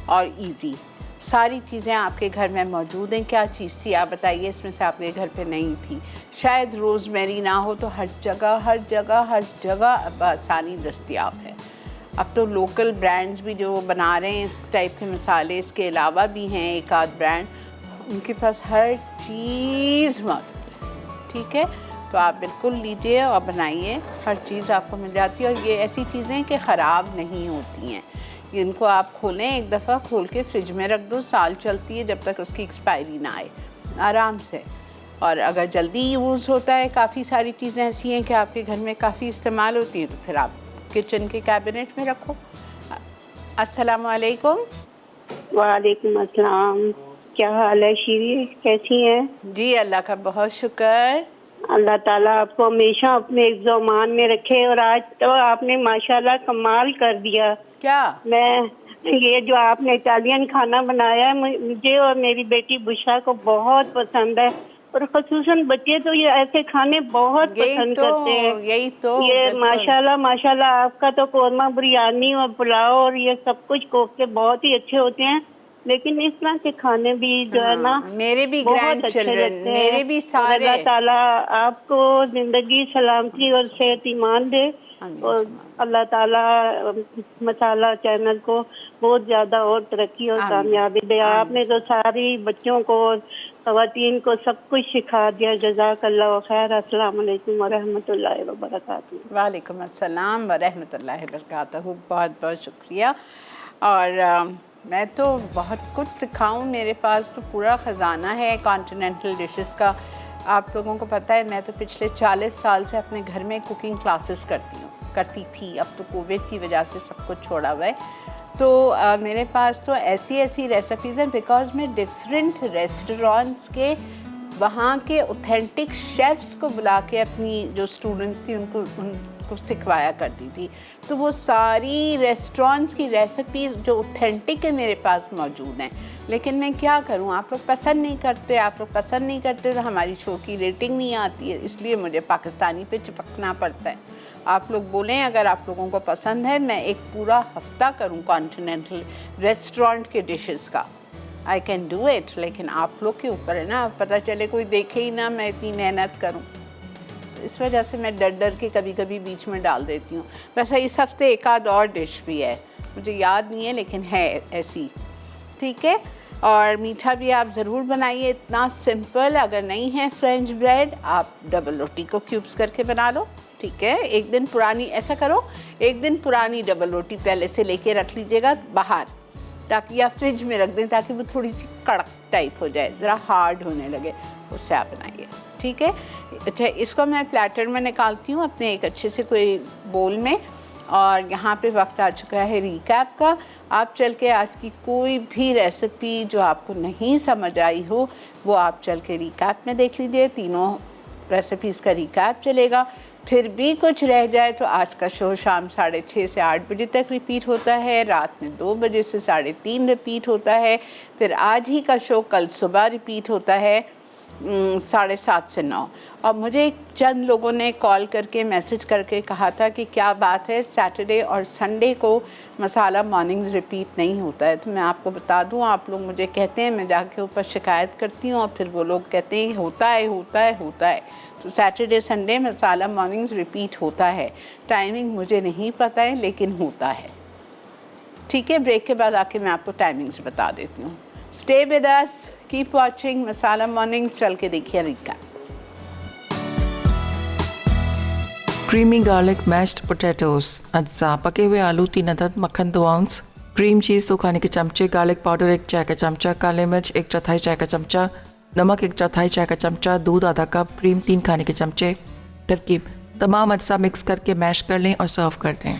और इजी, सारी चीज़ें आपके घर में मौजूद हैं। क्या चीज़ थी आप बताइए इसमें से आपके घर पे नहीं थी? शायद रोज़मेरी ना हो तो हर जगह अब आसानी दस्तयाब है। अब तो लोकल ब्रांड्स भी जो बना रहे हैं इस टाइप के मसाले, इसके अलावा भी हैं एक आध ब्रांड, उनके पास हर चीज़ मौजूद है। ठीक है, तो आप बिल्कुल लीजिए और बनाइए, हर चीज़ आपको मिल जाती है। और ये ऐसी चीज़ें कि ख़राब नहीं होती हैं। इनको आप खोलें, एक दफ़ा खोल के फ्रिज में रख दो, साल चलती है जब तक उसकी एक्सपायरी ना आए, आराम से। और अगर जल्दी यूज़ होता है, काफ़ी सारी चीज़ें ऐसी हैं कि आपके घर में काफ़ी इस्तेमाल होती हैं, तो फिर आप किचन के कैबिनेट में रखो। अस्सलाम वालेकुम। वालेकुम अस्सलाम। क्या हाल है शीरी, कैसी हैं? जी अल्लाह का बहुत शुक्र। अल्लाह ताला आपको हमेशा अपने इज़्ज़ो-मान में रखे। और आज तो आपने माशाल्लाह कमाल कर दिया। क्या? मैं ये जो आपने इटालियन खाना बनाया है मुझे और मेरी बेटी बुशा को बहुत पसंद है। और ख़ुसूसन बच्चे तो ये ऐसे खाने बहुत पसंद करते हैं। यही तो ये माशाल्लाह आपका तो कोरमा बिरयानी और पुलाव और ये सब कुछ कोफ्ते बहुत ही अच्छे होते हैं। लेकिन इस तरह के खाने भी जो है ना मेरे भी बहुत अच्छे लगते हैं। मेरे भी सारे। अल्लाह ताला आपको जिंदगी सलामती और सेहत ईमान दे। और अल्लाह ताला मसाला चैनल को बहुत ज़्यादा और तरक्की और कामयाबी दे। आपने तो सारी बच्चों को ख़वातीन को सब कुछ सिखा दिया। जज़ाकल्लाह खैर। अस्सलाम वालेकुम व रहमतुल्लाहि व बरकातहू। वालेकुम अस्सलाम व रहमतुल्लाहि व बरकातहू। बहुत बहुत शुक्रिया। और मैं तो बहुत कुछ सिखाऊं, मेरे पास तो पूरा ख़जाना है कॉन्टिनेंटल डिशेस का। आप लोगों को पता है मैं तो पिछले 40 साल से अपने घर में कुकिंग क्लासेस करती थी। अब तो कोविड की वजह से सब कुछ छोड़ा हुआ है। तो मेरे पास तो ऐसी रेसिपीज़ हैं बिकॉज़ मैं डिफरेंट रेस्टोरेंट्स के वहाँ के ऑथेंटिक शेफ़्स को बुला के अपनी जो स्टूडेंट्स थी उनको सिखवाया करती थी। तो वो सारी रेस्टोरेंट्स की रेसिपीज़ जो ऑथेंटिक है मेरे पास मौजूद हैं। लेकिन मैं क्या करूं, आप लोग पसंद नहीं करते तो हमारी शो की रेटिंग नहीं आती है, इसलिए मुझे पाकिस्तानी पे चिपकना पड़ता है। आप लोग बोलें अगर आप लोगों को पसंद है, मैं एक पूरा हफ्ता करूं कॉन्टिनेंटल रेस्टोरेंट के डिशेस का। आई कैन डू इट, लेकिन आप लोग के ऊपर है ना, पता चले कोई देखे ही ना मैं इतनी मेहनत करूं। इस वजह से मैं डर के कभी बीच में डाल देती हूँ। वैसे इस हफ्ते एक आध और डिश भी है, मुझे याद नहीं है लेकिन है ऐसी। ठीक है, और मीठा भी आप ज़रूर बनाइए, इतना सिंपल। अगर नहीं है फ्रेंच ब्रेड, आप डबल रोटी को क्यूब्स करके बना लो। ठीक है, एक दिन पुरानी डबल रोटी पहले से लेके रख लीजिएगा बाहर, ताकि या फ्रिज में रख दें ताकि वो थोड़ी सी कड़क टाइप हो जाए, ज़रा हार्ड होने लगे, उससे आप बनाइए। ठीक है, अच्छा इसको मैं प्लेटर में निकालती हूँ अपने एक अच्छे से कोई बोल में। और यहाँ पे वक्त आ चुका है रिकैप का। आप चल के आज की कोई भी रेसिपी जो आपको नहीं समझ आई हो वो आप चल के रिकैप में देख लीजिए। तीनों रेसिपीज़ का रिकैप चलेगा। फिर भी कुछ रह जाए तो आज का शो शाम 6:30 से 8 बजे तक रिपीट होता है, रात में 2 बजे से 3:30 रिपीट होता है। फिर आज ही का शो कल सुबह रिपीट होता है 7:30 से 9। और मुझे चंद लोगों ने कॉल करके मैसेज करके कहा था कि क्या बात है, सैटरडे और संडे को मसाला मॉर्निंग्स रिपीट नहीं होता है। तो मैं आपको बता दूं, आप लोग मुझे कहते हैं, मैं जाके ऊपर शिकायत करती हूँ और फिर वो लोग कहते हैं होता है होता है होता है। तो सैटरडे संडे मसाला मॉर्निंग्स रिपीट होता है। टाइमिंग मुझे नहीं पता है लेकिन होता है। ठीक है, ब्रेक के बाद आके मैं आपको टाइमिंग्स बता देती हूँ। Stay with us, keep watching masala morning. चल के देखिए रिका। क्रीमी गार्लिक मैश्ड पोटैटोज, अज्जा पके हुए आलू 3 अदद, मक्खन 2 आउंस, क्रीम चीज़ 2 खाने के चमचे, गार्लिक पाउडर 1 चाय का चमचा, काले मिर्च 1/4 चाय का चमचा, नमक 1/4 चाय का चमचा, दूध आधा कप, क्रीम 3 खाने के चमचे। तरकीब: तमाम अज्जा मिक्स करके मैश कर लें और सर्व कर दें।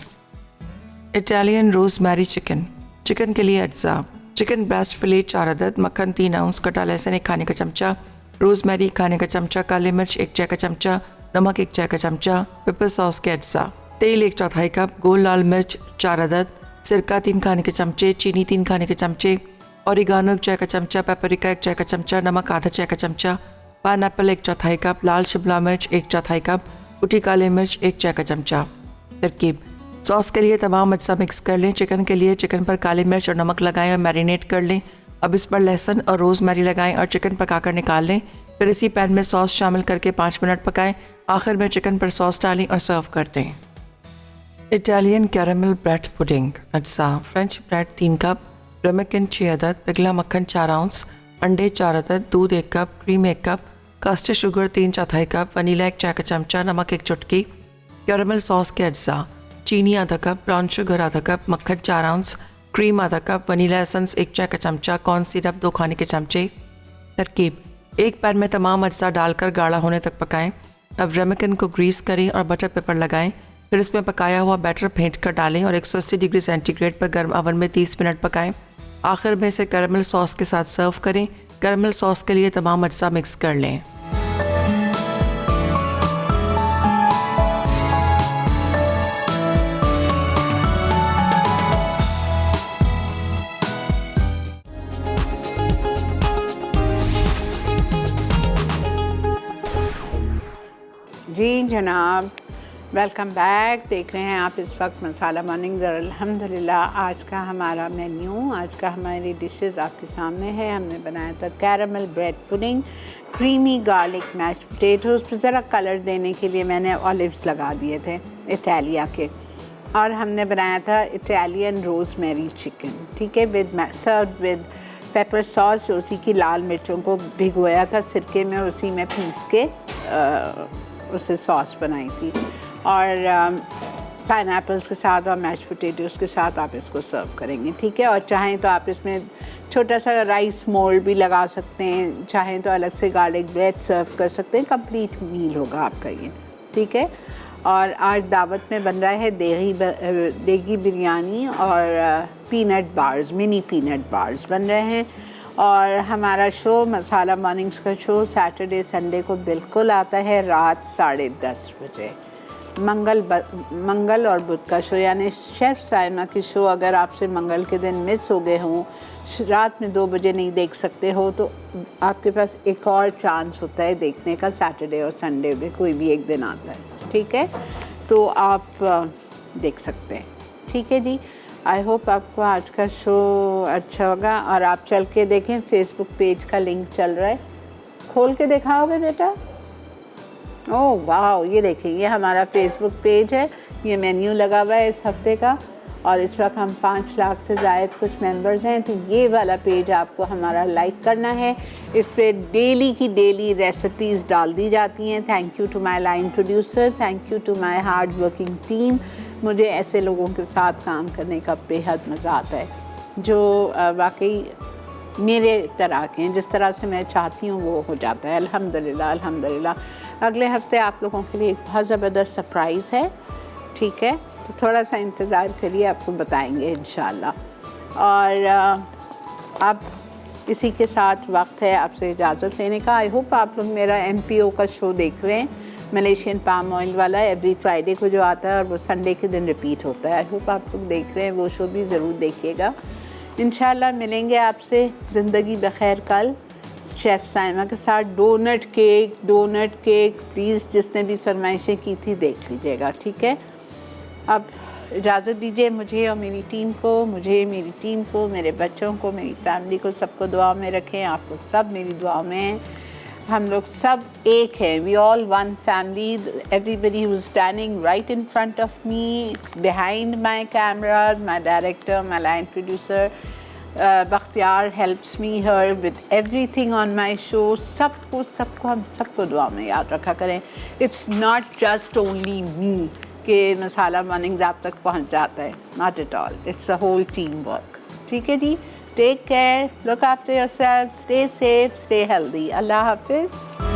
Italian rosemary chicken. चिकन के लिए अज्जा: चिकन ब्रेस्ट फिले 4 अदद, मक्खन 3 आउंस, कटा लहसुन 1 खाने का चमचा, रोज़मेरी 1 खाने का चमचा, काले मिर्च 1 चाय का चमचा, नमक 1 चाय का चमचा, पेपर सॉस के अज्जा, तेल 1/4 कप, गोल लाल मिर्च 4 अदद, सिरका 3 खाने के चमचे, चीनी 3 खाने के चमचे, ओरिगानो 1 चाय का चमचा, पेपरिका 1 चाय का चमचा, नमक आधा चाय का चमचा, पाइनएप्पल 1/4 कप, लाल शिमला मिर्च 1/4 कप, कुटी काले मिर्च 1 चाय का चमचा। तरकीब: सॉस के लिए तमाम अज्जा मिक्स कर लें। चिकन के लिए चिकन पर काली मिर्च और नमक लगाएं और मैरिनेट कर लें। अब इस पर लहसुन और रोज़मेरी लगाएं और चिकन पकाकर निकाल लें। फिर इसी पैन में सॉस शामिल करके 5 मिनट पकाएं। आखिर में चिकन पर सॉस डालें और सर्व कर दें। इटालियन कैरामल ब्रेड पुडिंग, अज्जा: फ्रेंच ब्रेड 3 कप, रमेकिन 6 अदद, पिघला मक्खन 4 आउंस, अंडे 4 अदद, दूध 1 कप, क्रीम 1 कप, कास्टर शुगर 3/4 कप, वनीला 1 चाय का चमचा, नमक 1 चुटकी, कैरामल सॉस के अज्जा: चीनी आधा कप, ब्राउन शुगर आधा कप, मक्खन 4 आउंस, क्रीम आधा कप, वनीला एसेंस 1 चाय का चमचा, कॉर्न सिरप 2 खाने के चमचे। तरकीब: एक पैन में तमाम अज्जा डालकर गाढ़ा होने तक पकाएं। अब रेमेकिन को ग्रीस करें और बटर पेपर लगाएं। फिर इसमें पकाया हुआ बैटर फेंट कर डालें और 180 डिग्री सेंटीग्रेड पर गर्म ओवन में 30 मिनट पकाएं। आखिर में इसे कैरामल सॉस के साथ सर्व करें। कैरामल सॉस के लिए तमाम अज्जा मिक्स कर लें। जी जनाब, वेलकम बैक। देख रहे हैं आप इस वक्त मसाला मॉर्निंग्स और अल्हम्दुलिल्लाह आज का हमारा मेन्यू, आज का हमारी डिशेस आपके सामने है। हमने बनाया था caramel bread pudding, creamy garlic mashed potatoes पर ज़रा कलर देने के लिए मैंने ऑलिव्स लगा दिए थे इटालिया के, और हमने बनाया था इटालियन रोज़मेरी चिकन, ठीक है, सर्व विद पेपर सॉस, जो उसी की लाल मिर्चों को भिगोया था सिरके में, उसी में पीस के उससे सॉस बनाई थी, और पाइनएप्पल्स के साथ और मैश्ड पोटैटोज़ के साथ आप इसको सर्व करेंगे, ठीक है। और चाहें तो आप इसमें छोटा सा राइस मोल्ड भी लगा सकते हैं, चाहें तो अलग से गार्लिक ब्रेड सर्व कर सकते हैं। कंप्लीट मील होगा आपका ये, ठीक है। और आज दावत में बन रहा है देगी बिरयानी और peanut bars, mini peanut bars बन रहे हैं। और हमारा शो मसाला मॉर्निंग्स का शो सैटरडे संडे को बिल्कुल आता है रात 10:30 बजे। मंगल और बुध का शो, यानी शेफ़ साइमा की शो अगर आपसे मंगल के दिन मिस हो गए हों, रात में 2 बजे नहीं देख सकते हो, तो आपके पास एक और चांस होता है देखने का। सैटरडे और संडे में कोई भी एक दिन आता है, ठीक है, तो आप देख सकते हैं, ठीक है जी। आई होप आपको आज का शो अच्छा होगा। और आप चल के देखें, फेसबुक पेज का लिंक चल रहा है, खोल के दिखाओगे बेटा? ओह वाह, ये देखिए, ये हमारा फेसबुक पेज है, ये मेन्यू लगा हुआ है इस हफ्ते का, और इस वक्त हम 5 लाख से ज़ायद कुछ मेंबर्स हैं। तो ये वाला पेज आपको हमारा लाइक करना है। इस पे डेली की डेली रेसिपीज़ डाल दी जाती हैं। Thank you to my line producer, thank you to my hard working team. मुझे ऐसे लोगों के साथ काम करने का बेहद मज़ा आता है, जो वाकई मेरे तरह के हैं, जिस तरह से मैं चाहती हूँ वो हो जाता है। अल्हम्दुलिल्लाह अल्हम्दुलिल्लाह। अगले हफ्ते आप लोगों के लिए एक बहुत ज़बरदस्त सरप्राइज़ है, ठीक है, तो थोड़ा सा इंतज़ार करिए, आपको बताएंगे इंशाल्लाह। और अब इसी के साथ वक्त है आपसे इजाज़त लेने का। आई होप आप लोग मेरा MPO का शो देख रहे हैं, मलेशियन पाम ऑयल वाला, एवरी फ्राइडे को जो आता है और वो संडे के दिन रिपीट होता है। आई होप आप लोग देख रहे हैं, वो शो भी ज़रूर देखिएगा। इंशाल्लाह मिलेंगे आपसे ज़िंदगी बखैर कल शेफ़ साइमा के साथ डोनट केक प्लीज़ जिसने भी फरमाइशें की थी देख लीजिएगा, ठीक है। अब इजाज़त दीजिए मुझे और मेरी टीम को, मेरे बच्चों को, मेरी फैमिली को, सबको दुआ में रखें। आप लोग सब मेरी दुआ में हैं। हम लोग सब एक हैं, we all one family. Everybody who is standing right in front of me, behind my cameras, my director, my line producer Bakhtiyar helps me her with everything on my show. सबको हम सबको दुआ में याद रखा करें। It's not just only me कि Masala mornings आप तक पहुंच जाता है, not at all, it's a whole team work, ठीक है जी। Take care, look after yourself, stay safe, stay healthy. अल्लाह हाफिज़।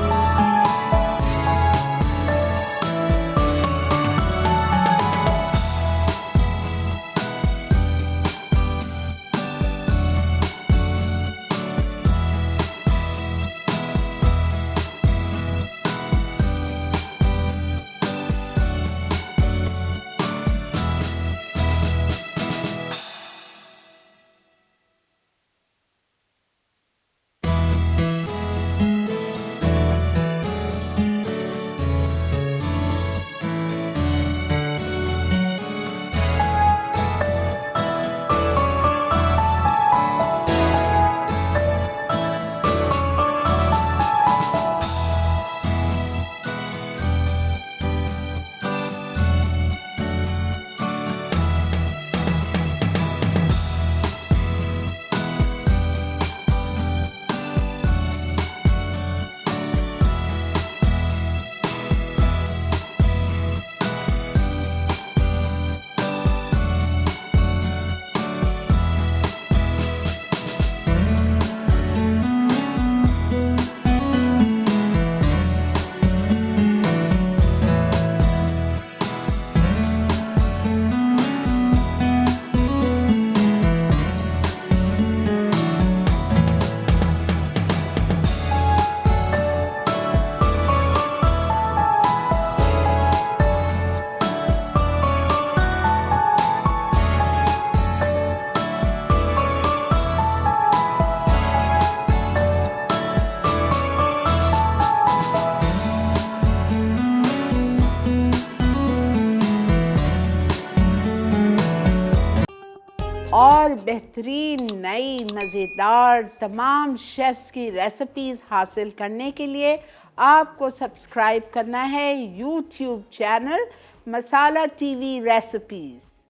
और बेहतरीन नई मज़ेदार तमाम शेफ़्स की रेसिपीज़ हासिल करने के लिए आपको सब्सक्राइब करना है यूट्यूब चैनल मसाला टीवी रेसिपीज़।